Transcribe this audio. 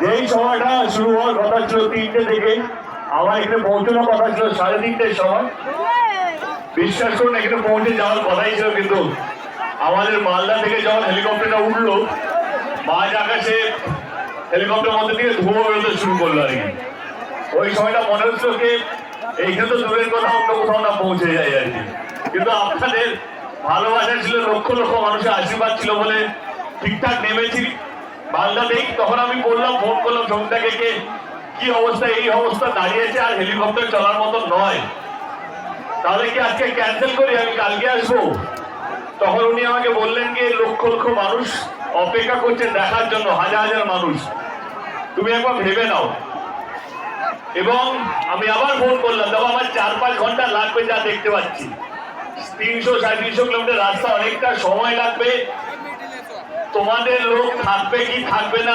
যেই সময়টা শুরু হওয়ার কথা ছিল 3টে থেকে, আমার এখানে পৌঁছানোর কথা ছিল 3:30টার সময়। বিশ্বাস করুন এখানে পৌঁছে যাওয়ার কথাই ছিল, কিন্তু আমাদের মালদা থেকে যখন হেলিকপ্টারটা উঠলো, মাঝ আকাশে হেলিকপ্টার মধ্যে থেকে ধোঁয়া বেরোতে শুরু করলো আর কি। ওই সময়টা মনে হচ্ছিল কি এইখানে তো দূরের কথা অন্য কোথাও না পৌঁছে যায় আর কি। কিন্তু আপনাদের ভালোবাসা ছিল, লক্ষ লক্ষ মানুষের আশীর্বাদ ছিল বলে ঠিকঠাক নেমেছি মালদাতেই। তখন আমি বললাম, ফোন করলাম সঙ্গীতাকে, কি অবস্থা, এই অবস্থা দাঁড়িয়েছে আর হেলিকপ্টার চলার মতো নয়, তাহলে কি আজকে ক্যান্সেল করি, আমি কালকে আসবো। তখন উনি আমাকে বললেন যে লক্ষ লক্ষ মানুষ অপেক্ষা করছে দেখার জন্য, হাজার হাজার মানুষ, তুমি একবার ভেবে নাও। এবং আমি আবার ফোন করলাম, দেখো আমার 4-5 ঘন্টা লাগবে যা দেখতে পাচ্ছি, 300-350 কিলোমিটার রাস্তা, অনেকটা সময় লাগবে। তোমাদের লোক থাকবে কি থাকবে না